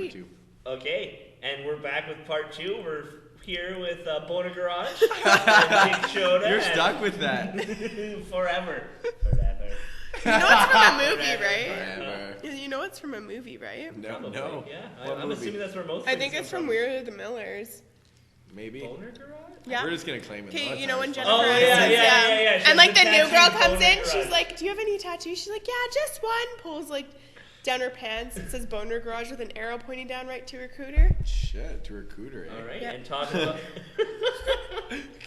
2. Okay, and we're back with part 2. We're here with Boner Garage and Big Choda. You're stuck with that. Forever. You know it's from a movie, right? Forever. You know it's from a movie, right? No. Yeah, What I'm movie? assuming that's where most I things think it's come from We're the Millers. Maybe. Boner Garage? Yeah. We're just gonna claim it. Okay, you know when Jennifer. Jennifer Oh, yeah, Aniston's, yeah. She And has like the the new girl tattoo comes Boner in, Garage. she's like, "Do you have any tattoos?" She's like, "Yeah, just one." Pulls like down her pants. It says Boner Garage with an arrow pointing down right to her cooter. Shit, to her cooter. All right, Yeah. and talking about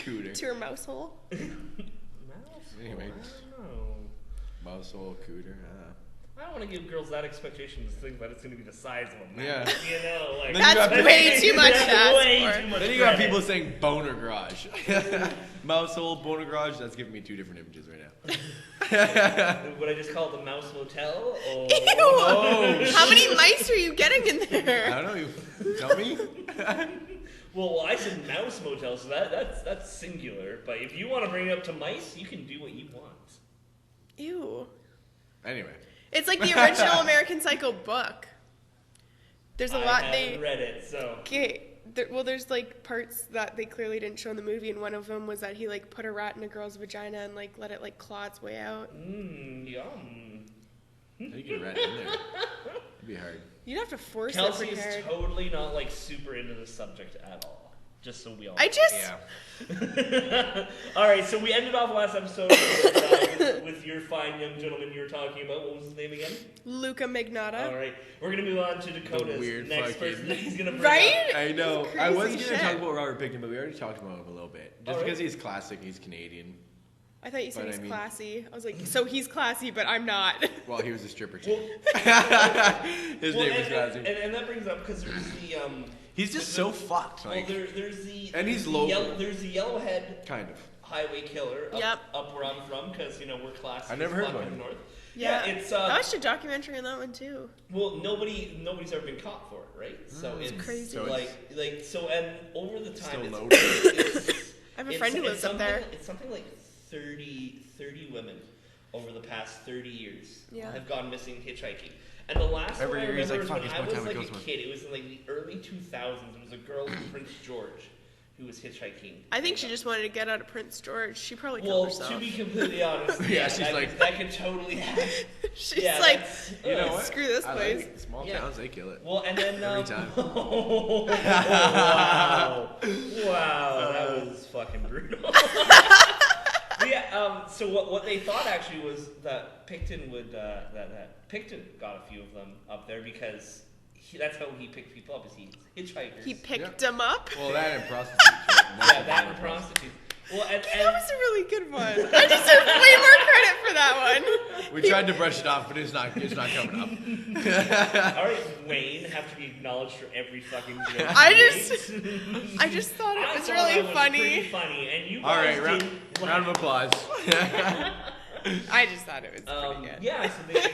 Cooter. To her mouse hole. Anyway. I don't know. Mouse hole, cooter. I don't want to give girls that expectation to think that it's going to be the size of a Yeah. mouse. You know, like Then you That's got way too much to That's ask way for. too much Then you got credit. people saying boner garage. Mouse hole, boner garage. That's giving me 2 different images right now. Would I just call it the Mouse Motel? Or Ew! Oh, How many mice are you getting in I there? don't know. You tell me. Well, I said Mouse Motel, so that's singular. But if you want to bring it up to mice, you can do what you want. Ew. Anyway. It's like the original American Psycho book. There's a lot I they. haven't read it, so. Okay, there's like parts that they clearly didn't show in the movie, and one of them was that he like put a rat in a girl's vagina and like let it like claw its way out. Yum. How you get a rat in there? It'd be hard. You'd have to force Kelsey it is prepared. totally not like super into the subject at all. Just so we all. I just Yeah. All right, so we ended off last episode with your fine young gentleman you were talking about. What was his name again? Luca Magnotta. All right, we're gonna move on to Dakota's weird next fucking- person that he's gonna bring Right? I know. Crazy I was going to shit. talk about Robert Pickton, but we already talked about him a little bit. Just Alright. because he's classic, he's Canadian. I thought you said But he's I mean- classy. I was like, so he's classy, but I'm not. Well, he was a stripper too. Well, His well, name was classic. and that brings up because there's the He's just so fucked. well Like, there's the And he's the local. there's the Yellowhead kind of. highway killer up, Yep. up where I'm from because you know we're classy. I've never as heard fuck about in him. the north. Yeah, it's I watched a documentary on that one too. well nobody's ever been caught for it, right? So it's crazy. So like so and over the time Still it's, loaded. it's, I have a friend who lives up there. It's something like 30 women over the past 30 years Yeah. have gone missing hitchhiking. And the last Every one I year he's remember like, was "Fuck, when it's I my was time, it like a goes kid. It was in like the early 2000s. It was a girl from Prince George who was hitchhiking. I think she just wanted to get out of Prince George. She probably Well, killed herself. to be completely honest, Yeah, she's that like- could, that could totally happen. She's Yeah, like, that's- You know what? screw this I place. Like it. Small Yeah. towns, they kill it. Well, and then Every time. wow, that was fucking brutal. But yeah, so what they thought actually was that Picton would that Picton got a few of them up there because that's how he picked people up. Is he hitchhikers? He picked them up. Well, that and prostitutes. Right? Most yeah, of that them and are prostitutes. Well, and That was a really good one. I deserve way more credit for that one. We tried to brush it off, but it's not coming up. all right, Wayne have to be acknowledged for every fucking joke. I he makes. I just thought I it was thought really that was funny. pretty funny, and you All guys right, did round of applause. I just thought it was pretty good. Yeah, so they,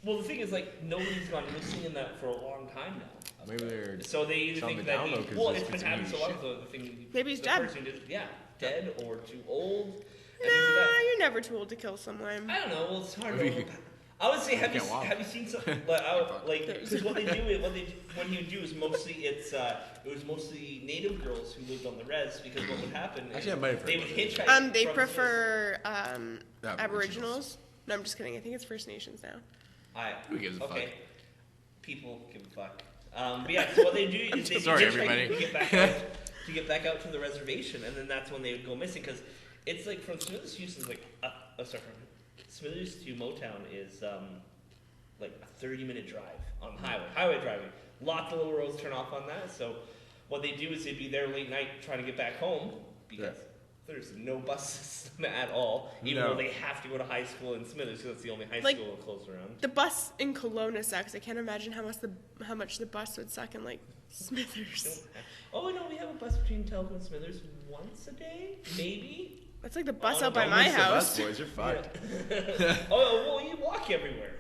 well, the thing is, like, nobody's gone missing in that for a long time now. Maybe they're. So they either Shutting think it that down, he, though, 'cause well, there's it's been been happening so some long, so the thing, Maybe he's the dead. person did, yeah, dead or too old. and No, things like that. you're never too old to kill someone. I don't know. Well, it's hard. Maybe- To, I would say, have you can't walk. seen some like because what they do what he would do is mostly it was mostly native girls who lived on the res because what would happen Actually, I is might have heard they would about this. hitchhike. They from prefer Aboriginals. Aboriginals. No, I'm just kidding. I think it's First Nations now. Who gives a fuck? People give a fuck. But yeah, so what they do is they Sorry, hitchhike everybody. to get back out to the reservation, and then that's when they would go missing because it's like from Smithers to Houston's like from Smithers to Motown is like a 30-minute drive on the highway driving. Lots of little roads turn off on that. So what they do is they'd be there late night trying to get back home because there's no bus system at all, even No. though they have to go to high school in Smithers because that's the only high Like- school close around. The bus in Kelowna sucks. I can't imagine how much the bus would suck in like Smithers. Oh no, we have a bus between Telford and Smithers once a day, maybe. That's like the bus Oh, out by don't my Miss the house. bus boys, you're fucked. Oh well, you walk everywhere.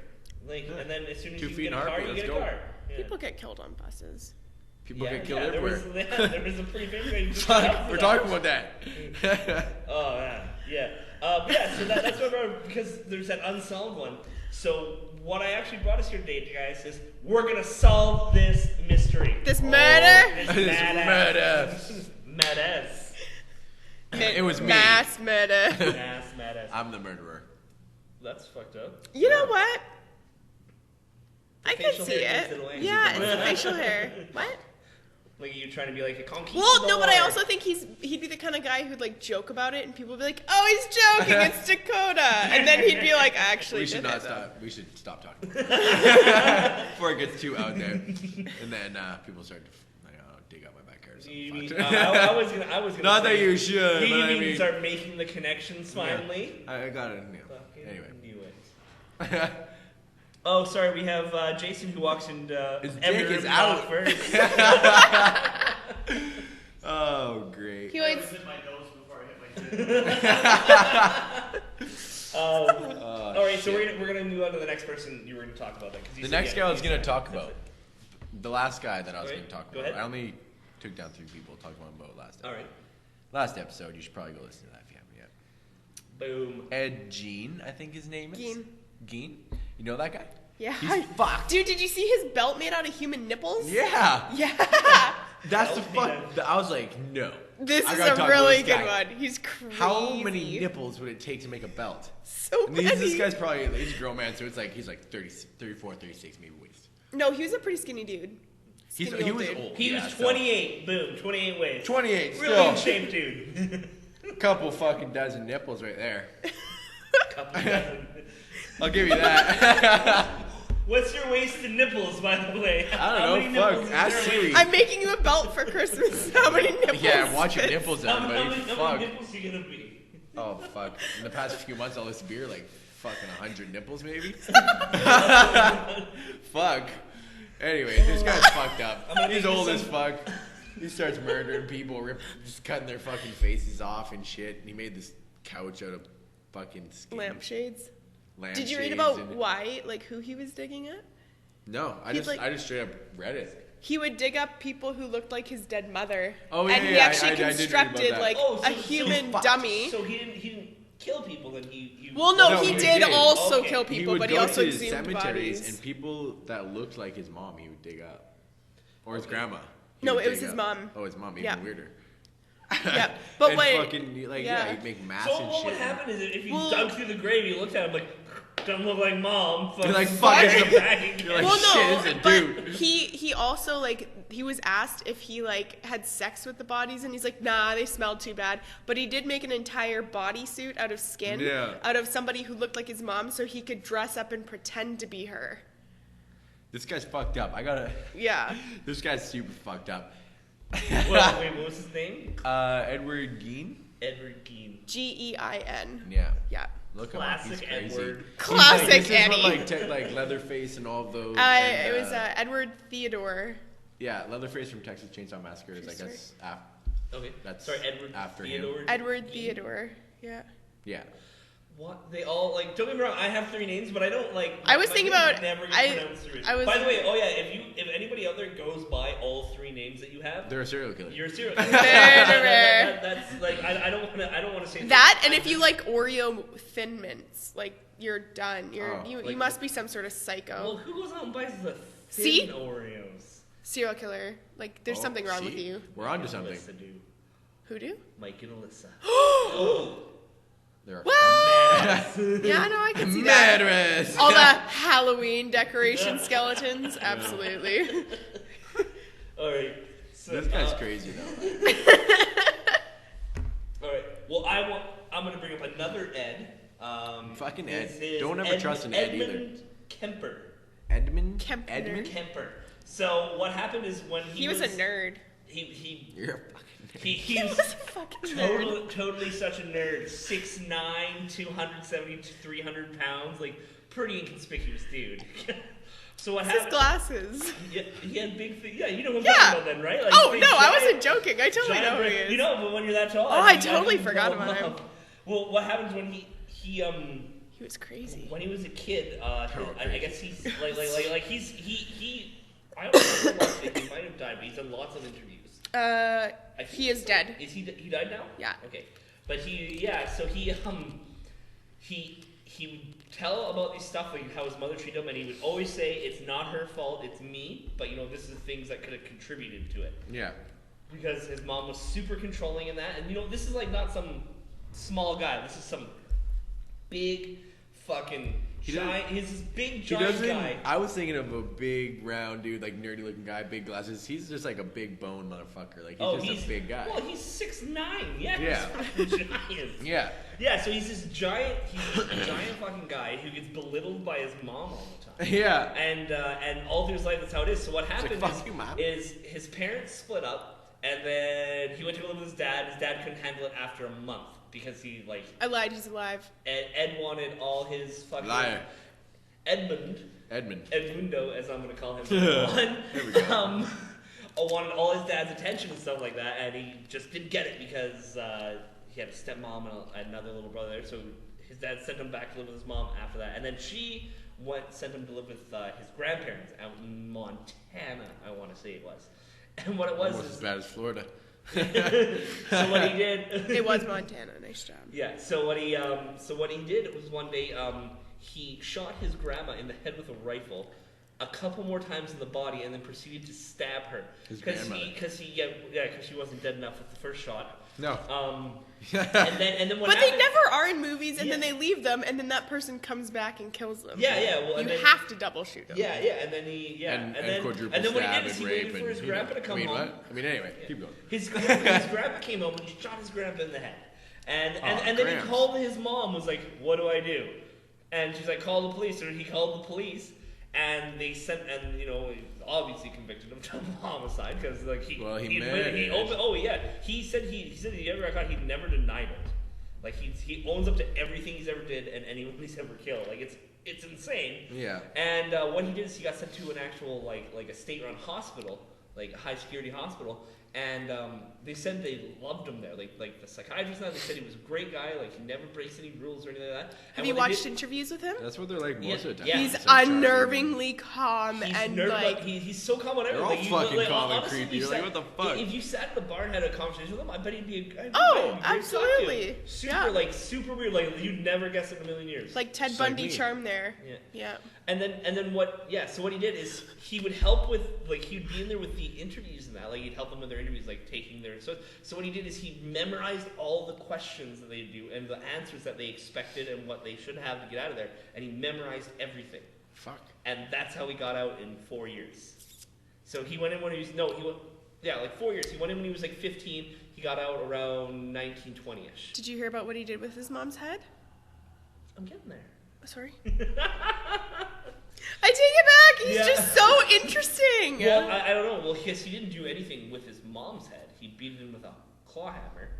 Like, and then as soon as 2 you feet get a in car, heartbeat, you let's get a go. car. Yeah. People get killed on buses. People get Yeah, killed there everywhere. there was a pretty big range. Fuck, we're talking about that. Oh yeah. But yeah, so that's what I because there's that unsolved one. So what I actually brought us here today, guys, is we're gonna solve this This murder. This This murder. Madass. It was me. Mass murder. Madass. I'm the murderer. That's fucked up. You know what? I could Facial see hair gives it. it away. Yeah, it's the facial hair. What? Like you trying to be like a conquistador. Well, no, but I also think he'd be the kind of guy who'd like joke about it, and people would be like, "Oh, he's joking. It's Dakota," and then he'd be like, "Actually, We should did not it, though." stop. We should stop talking before it gets too out there, and then people start to dig out my back hair. Or something. You mean, Fuck. I was gonna. Not say, that you should, You but I mean mean, start making the connections finally? I got it. Yeah. Fucking Anyway. knew it. Oh, sorry. We have Jason who walks in. His every dick is room out. first. Oh, great. He I always. hit my nose before I hit my chin. All right, so shit. we're gonna move on to the next person you were gonna talk about. Then, 'cause you The said next you guy I had was gonna news. talk about, the last guy that I was Okay, gonna talk go about. ahead. I only took down 3 people. Talked about him last All episode. right. Last episode. You should probably go listen to that if you haven't yet. Boom. Ed Gein, I think his name is. Gein. Gein. You know that guy? Yeah. He's fucked. Dude, did you see his belt made out of human nipples? Yeah. Yeah. That's the That fuck. was I was like, no. This I is gotta a talk to really this good guy. one. He's crazy. How many nipples would it take to make a belt? So And many. this guy's probably he's a grown man, so it's like he's like 30, 34, 36 maybe waist. No, he was a pretty skinny dude. He Skinny was dude. old. He yeah, was so- 28. Boom. 28 ways. 28 Really still. in shape, dude. Couple fucking dozen nipples right there. Couple dozen. I'll give you that. What's your waist and nipples, by the way? I How don't many know. nipples Fuck. is Ask there? Siri. I'm making you a belt for Christmas. How many nipples? Yeah, watch your nipples, How everybody. many Fuck. nipples you gonna be? Oh fuck. In the past few months, all this beer, like fucking 100 nipples, maybe. Fuck. Anyway, this guy's fucked up. gonna He's make you old as some- fuck. He starts murdering people, just cutting their fucking faces off and shit. And he made this couch out of fucking skin. Lampshades. Lampshades Did you read about and- why, like who he was digging at? No, I He'd, just like- I just straight up read it. He would dig up people who looked like his dead mother. Oh, yeah, and he yeah, actually I did read about constructed that. like Oh, so- a so human fucked. dummy. So he didn't kill people, then he Well, no, No, he he did did. also Okay. kill He people, would but go he also to exhumed cemeteries bodies. and people that looked like his mom, he would dig up, or his grandma. He No, would it was dig his up. mom. Oh, his mom, even Yeah. weirder. Yeah, but and wait, fucking like yeah, yeah. he'd make mass So and what shit. would happen is if you Well- dug through the grave, you looked at him like, doesn't look like mom. You're like, fuck fuck it. it. Back. You're like, well, shit, no, it's a but dude. he also like he was asked if he like had sex with the bodies, and he's like, nah, they smelled too bad. But he did make an entire bodysuit out of skin, Yeah. out of somebody who looked like his mom, so he could dress up and pretend to be her. This guy's fucked up. I gotta. Yeah. This guy's super fucked up. Well, wait, what was his name? Edward Gein. Edward Gein. Gein. Yeah. Yeah. Look him up. He's Classic crazy. Edward. Classic He's like, Eddie. This is what, like Leatherface and all of those. It was Edward Theodore. Yeah, Leatherface from Texas Chainsaw Massacre is I True guess Okay. That's Sorry, Edward after him. Theodore. Edward Gein. Theodore. Yeah. yeah. What? They all like. Don't get me wrong. I have 3 names, but I don't like. I was my thinking names about- Never get I- pronounced right. I was- By the way, oh yeah, if anybody out there goes by all 3 names that you have, They're a serial killer. you're a serial. Murderer. That's like I don't want to say That, and if you like Oreo Thin Mints, like you're done. Oh, You like- must be some sort of psycho. Well, who goes out and buys the thin See? Oreos? Serial killer. Like there's Oh, something wrong with see? you. We're onto something. Alyssa do. Who do? Mike and Alyssa. They're Badass. Yeah, no, I can see that. murderous. All the Halloween decoration skeletons, absolutely. All right. So, This guy's crazy though. All right. Well, I'm gonna bring up another Ed. Fucking This Ed. is Don't ever trust an Ed either. Edmund Kemper. Edmund. Kempner. Edmund. Kemper. So what happened is when He was a nerd. He You're a fucking nerd. he was was a fucking nerd. totally such a nerd. 6'9", 270 to 300 pounds, like pretty inconspicuous dude. So what It's his happened? glasses. Yeah, he had big feet. Yeah, you know what I'm Yeah. talking about then, right? Like, Oh big, no, I giant- wasn't joking. I totally giant know who he red- is. You know, but when you're that tall, Oh, I didn't totally didn't forgot know about him. up. Well, what happens when he He was crazy. when he was a kid? Oh, I guess he's like he. I don't know if he might have died, but he's done lots of interviews. I think He is so. dead. Is he died now? Yeah. Okay, but he so he tell about these stuff, like how his mother treated him, and he would always say, it's not her fault, it's me, but this is the things that could have contributed to it. Yeah. Because his mom was super controlling in that, and this is like not some small guy, this is some big fucking giant, he's this big giant guy. I was thinking of a big round dude, like nerdy looking guy, big glasses. He's just like a big bone motherfucker. Like he's a big guy. Well, he's 6'9". Yeah. Yeah. He's fucking giant. Yeah. Yeah, so he's this giant fucking guy who gets belittled by his mom all the time. Yeah. And all through his life, that's how it is. So what happened "Fuck you, Mom." is his parents split up, and then he went to go live with his dad. His dad couldn't handle it after a month because he I lied, he's alive. Ed wanted all his fucking Liar. Edmundo, as I'm gonna call him. There we go. Wanted all his dad's attention and stuff like that, and he just didn't get it because he had a stepmom and another little brother. So his dad sent him back to live with his mom after that, and then she sent him to live with his grandparents out in Montana, I want to say it was. And what it was Almost is as bad as Florida. so what he did. It was Montana. Nice job. Yeah. So what he did was one day he shot his grandma in the head with a rifle, a couple more times in the body, and then proceeded to stab her. His grandmother. Because she wasn't dead enough with the first shot. No. And then what But happened, they never are in movies, and then Yeah. they leave them, and then that person comes back and kills them. Yeah. Well, You and then, have to double shoot them. Yeah. And then and quadruple and then what he stab did is and he rape waited for his and grandpa to come home. What? I mean, anyway, keep going. His grandpa came home and he shot his grandpa in the head. And then Gramps. he called his mom, was like, what do I do? And she's like, call the police. Or he called the police, and they sent, and obviously convicted him of double homicide because like he admitted, he said he ever got caught, he never denied it. Like he owns up to everything he's ever did and anyone he's ever killed. Like it's insane. Yeah. And what he did is he got sent to an actual like a state-run hospital, like a high-security hospital, and they said they loved him there. Like the psychiatrist now, they said he was a great guy. Like he never breaks any rules or anything like that. Have And you what they watched did- interviews with him? That's what they're like most of the time. Yeah. He's It's like unnervingly calm He's and nervous, like. he's so calm on They're everything. all fucking calm and honestly, if creepy. you You're like, sat- what the fuck? If you sat in the bar and had a conversation with him, I bet he'd be a. Oh, great to talk to. absolutely. Super super weird. Like you'd never guess it in a million years. Like Ted Just like Bundy me. charm there. Yeah. Yeah. And then what? Yeah. So what he did is he would help with he'd be in there with the interviews and that. Like he'd help them with their interviews, like taking their. So what he did is he memorized all the questions that they do and the answers that they expected and what they should have to get out of there, and he memorized everything. Fuck. And that's how he got out in 4 years. So he went in when he was like 4 years. He went in when he was like 15. He got out around 1920ish. Did you hear about what he did with his mom's head? I'm getting there. Sorry. I take it back. He's Yeah. just so interesting. Well, I don't know. Well, he didn't do anything with his mom's head. He beat it in with a claw hammer.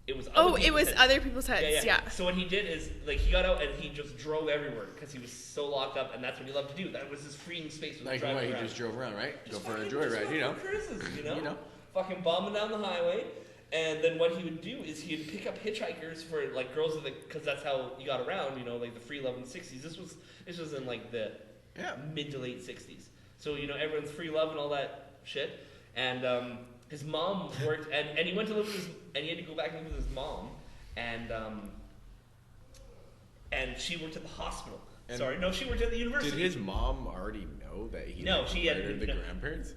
It was other people's heads. Yeah. So what he did is like he got out and he just drove everywhere because he was so locked up, and that's what he loved to do. That was his freeing space. Was Like driving what? He around. just drove around, right? Just Go for a fucking- joyride, just you know? fucking cruises, you know? You know. Fucking bombing down the highway. And then what he would do is he'd pick up hitchhikers for like girls because that's how you got around, like the free love in the 60s. This was in like the mid to late 60s. So everyone's free love and all that shit. And his mom worked, and he went to live with and he had to go back and live with his mom, and she worked at the hospital. And She worked at the university. Did his mom already know that he She had murdered the grandparents?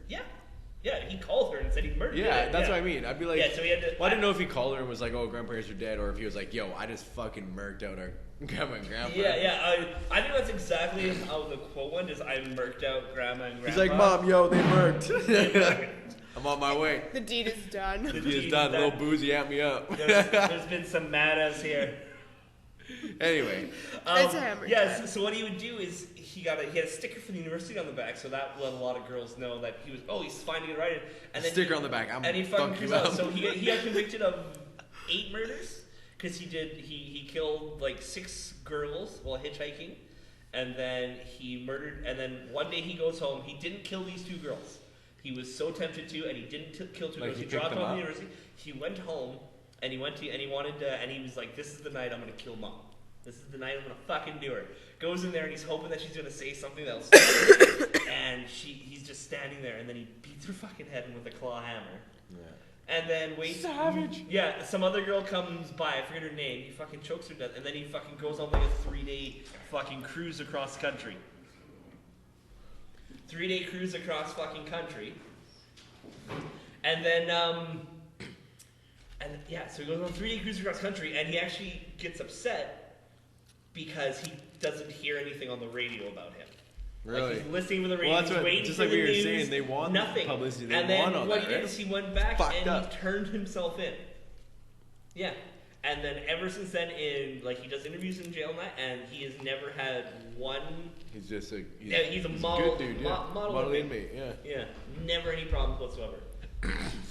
Yeah, he called her and said he murdered her. Yeah, that's what I mean. I'd be like, Yeah, so he had to. well, I didn't know if he called her and was like, "Oh, grandparents are dead," or if he was like, "Yo, I just fucking murked out our grandma and grandpa." Yeah. I think that's exactly how the quote went. Is I murked out grandma and grandpa. He's like, "Mom, yo, they murked. I'm on my way. The deed is done. The He deed just is done. done. Little boozy at me up." There's been some maddas here. Anyway, It's a hammer Yeah. time. So what he would do is he had a sticker from the university on the back, so that let a lot of girls know that he was. Oh, he's finding it right. And then sticker on the back. I'm and he fucking fuck you cruised out. up. So he got convicted of 8 murders because he killed like 6 girls while hitchhiking, and then he murdered. And then one day he goes home. He didn't kill these 2 girls. He was so tempted to, and he didn't kill 2 Like, girls. he He picked dropped them them off up? the university. He went home and he wanted to, and he was like, "This is the night I'm gonna kill Mom. This is the night I'm gonna fucking do her." Goes in there and he's hoping that she's gonna say something that'll stop her. And he's just standing there, and then he beats her fucking head in with a claw hammer. Yeah. and then waits. Savage. Yeah, some other girl comes by. I forget her name. He fucking chokes her to death, and then he fucking goes on like a 3-day fucking cruise across country. 3-day cruise across fucking country. And then, and yeah, so he goes on a 3-day cruise across country, and he actually gets upset because he doesn't hear anything on the radio about him. Really? Like he's listening to the radio, Well, that's he's what- waiting just for like the we were news, saying, they want nothing. publicity, they and then want all what that, he did right? is he went back Fucked and up. he turned himself in. Yeah. And then ever since then, he does interviews in jail and that, and he has never had one. He's just a. He's a model, good dude, yeah. model inmate, yeah. Yeah, never any problems whatsoever.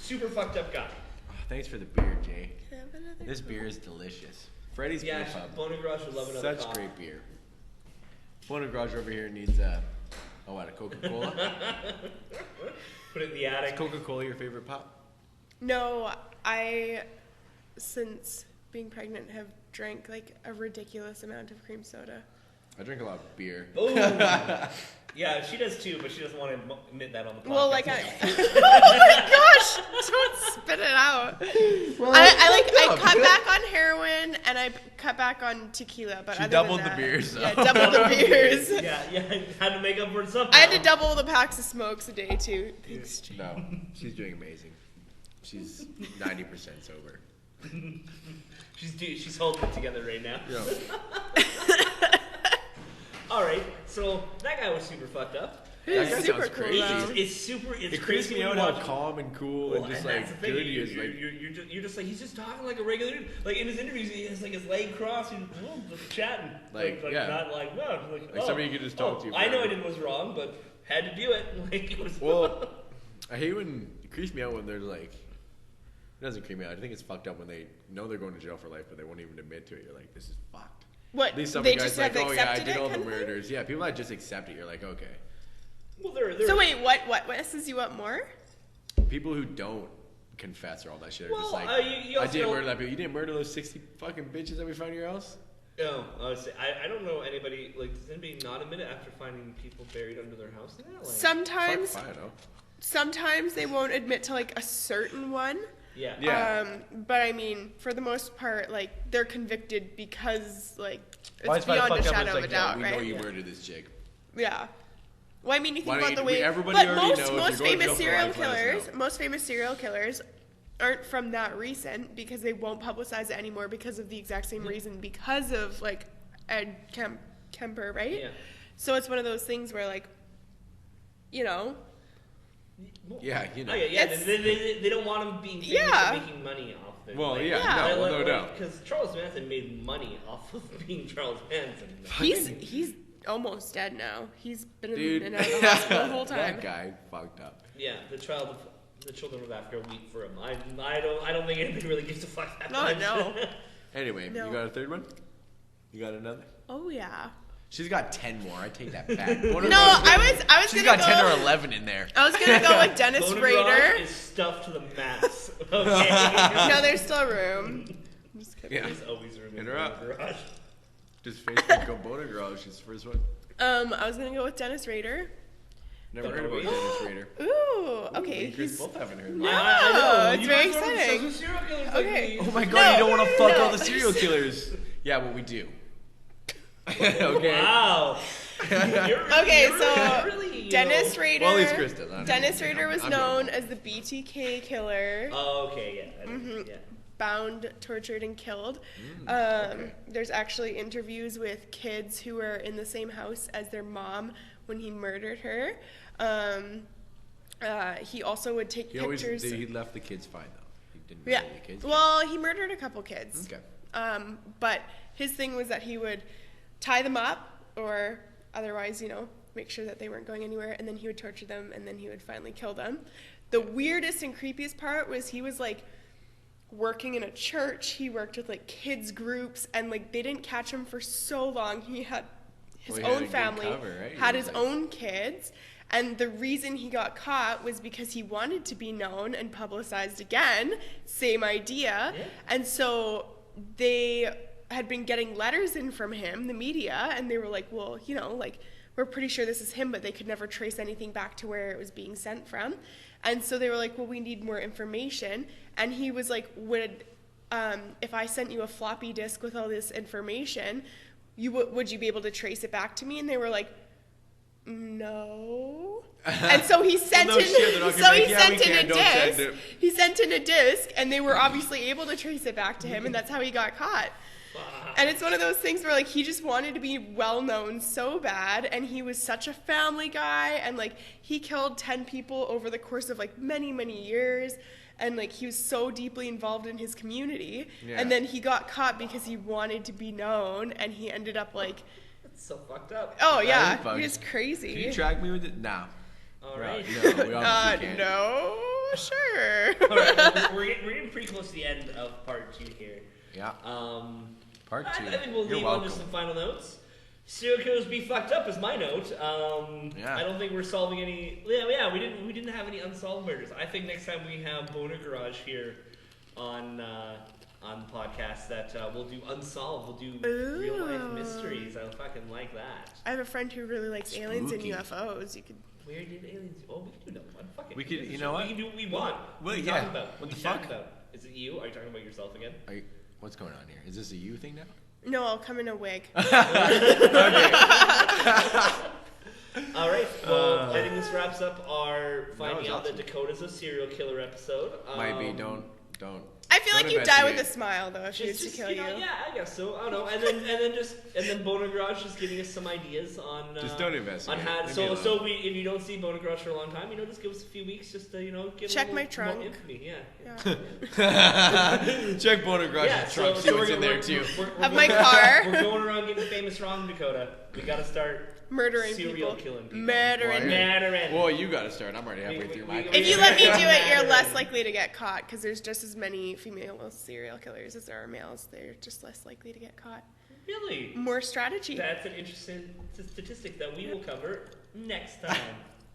Super fucked up guy. Oh, thanks for the beer, Jay. Can I have another This one? beer is delicious. Freddy's Yeah, Beer Pub. Boner Garage would love another Such coffee. great beer. Boner Garage over here needs a Coca-Cola. Put it in the attic. Is Coca-Cola your favorite pop? No, I, since being pregnant, have drank like a ridiculous amount of cream soda. I drink a lot of beer. Boom. Yeah, she does too, but she doesn't want to admit that on the podcast. Well, like oh my gosh, don't spit it out. I cut back on heroin and I cut back on tequila, but She other doubled than the that, beers, Yeah, though. doubled the beers. yeah, had to make up for it somehow. I had to double the packs of smokes a day too. Thanks, Jay. No, she's doing amazing. She's 90% sober. She's holding it together right now. Yeah. All right, so that guy was super fucked up. That guy Super sounds cool, crazy. though. It's It creeps crazy me when out you how watch- calm and cool Well, and just that's like the thing. good he is. Like, You're just like he's just talking like a regular dude. Like in his interviews, he has like his leg crossed and just chatting. Like, yeah. not like no, like, Like somebody you could just talk to I know I forever. did was wrong, but had to do it. Like it was. well, I hate when it creeps me out when they're like. It doesn't creep me out. I think it's fucked up when they know they're going to jail for life, but they won't even admit to it. You're like, this is fucked. What? At least some They guys just like, have oh yeah, I accepted did it all the kind of thing? murders. Yeah, people that just accept it, you're like, okay. Well, they're So wait, what messes you up more? People who don't confess or all that shit are just Well, like, you I also didn't don't- murder that bitch. You didn't murder those 60 fucking bitches that we found in your house? No, honestly, I don't know anybody. Like, does anybody not admit it after finding people buried under their house? Now? Like, Sometimes, Fuck, I don't know. sometimes they won't admit to like a certain one. yeah. Yeah. But I mean, for the most part, like they're convicted because like Why it's is my beyond a fucked up? shadow It's of like, a doubt, we right? know you Yeah. murdered this chick. Yeah. Well, I mean, you Why think don't about the you- way, everybody but already knows if most you're going to famous jail for serial life, let us killers, know. most famous serial killers, aren't from that recent because they won't publicize it anymore because of the exact same reason, because of like Ed Kemper, right? Yeah. So it's one of those things where like, you know, Yeah, you know. Oh, yeah. It's- They don't want him being famous Yeah. and making money off it. Well, like, yeah, Yeah. no doubt. Because Charles Manson made money off of being Charles Manson. he's almost dead now. He's been Dude, in and out of the hospital the whole time. that guy fucked up. Yeah, the children of Africa weep for him. I don't think anybody really gives a fuck that No, much. no. Anyway, No. you got a third one? You got another? Oh yeah. She's got 10 more. I take that back. No, I was She's gonna got go. 10 or 11 in there. I was gonna go with Dennis Boner Rader. Garage is stuffed to the max. Okay. No, there's still room. I'm just kidding. Yeah. There's always room in Interrupt. the garage. Just Facebook go Boner Garage. She's the first one. I was gonna go with Dennis Rader. Never Don't heard about know. Dennis Rader. Ooh, okay. Me and Chris He's both haven't heard No. about I know. it's You very guys are exciting. obsessed with serial killers like Okay. me. it. Oh my god, No, you don't want to fuck no. all the serial killers. Yeah, well, we do. Okay. Wow. Okay, You're so really, Dennis Rader. Well, at least Chris does. I don't Dennis know. Rader was I'm known normal. as the BTK killer. Oh, okay, yeah. I know, yeah. Bound, tortured, and killed. okay. There's actually interviews with kids who were in the same house as their mom when he murdered her. He also would take pictures. He left the kids fine though. He didn't Yeah. murder the kids. Well, he murdered a couple kids. Okay. But his thing was that he would tie them up or otherwise, make sure that they weren't going anywhere, and then he would torture them, and then he would finally kill them. The weirdest and creepiest part was he was like working in a church. He worked with like kids groups, and like they didn't catch him for so long. He had his Well, he had a own good family, cover, right? He had was his like- own kids. And the reason he got caught was because he wanted to be known and publicized again. Same idea. Yeah. And so they had been getting letters in from him, the media, and they were like, well, we're pretty sure this is him, but they could never trace anything back to where it was being sent from. And so they were like, well, we need more information. And he was like, if I sent you a floppy disk with all this information, would you be able to trace it back to me? And they were like, no. And so he sent Well, no shit, they're not gonna be like, "Yeah, we can, don't send it." He sent in a disc, and they were obviously able to trace it back to him, and that's how he got caught. And it's one of those things where, like, he just wanted to be well known so bad, and he was such a family guy, and like he killed 10 people over the course of like many, many years, and like he was so deeply involved in his community. Yeah. And then he got caught because he wanted to be known, and he ended up like, That's so fucked up. oh That yeah, is fucked. he was crazy. Can you track me with it? Nah. All right. No, we obviously can't. No, sure. All right, we're getting pretty close to the end of part 2 here. Yeah. Part I 2. think we'll You're leave welcome. on to some final notes. Serial killers be fucked up is my note. Yeah. I don't think we're solving any. Yeah, we didn't have any unsolved murders. I think next time we have Boner Garage here on the podcast, that we'll do unsolved. We'll do real life Ooh. mysteries. I fucking like that. I have a friend who really likes aliens and Spooky. UFOs. You could. Where did aliens? Oh, we can do another one. Fuck it. We could- It's a you show. know what? We can do what we want. Well, What are you yeah. talking about? What What the are you talking fuck? about? Is it you? Are you talking about yourself again? What's going on here? Is this a you thing now? No, I'll come in a wig. All right. Well, I think this wraps up our finding was out awesome. that Dakota's a serial killer episode. Might be. Don't. I feel Don't like you'd die with a investigate. smile though if she was Just, to kill you. yeah, I guess so. I don't know. And then Boner Garage just giving us some ideas on Just don't investigate. on how. Leave me So alone. if you don't see Boner Garage for a long time, just give us a few weeks just to get Check a little my more trunk. infamy. Yeah. Yeah. Check Boner Garage's Yeah, trunk. See what's in there too. Of my car. We're going around getting famous wrong, Dakota. We gotta start Murdering serial people. killing people. Murdering. Why? Murdering. Well, you gotta start. I'm already halfway through my. If you let me do it, you're less likely to get caught because there's just as many female serial killers as there are males. They're just less likely to get caught. Really? More strategy. That's an interesting statistic that we will cover next time.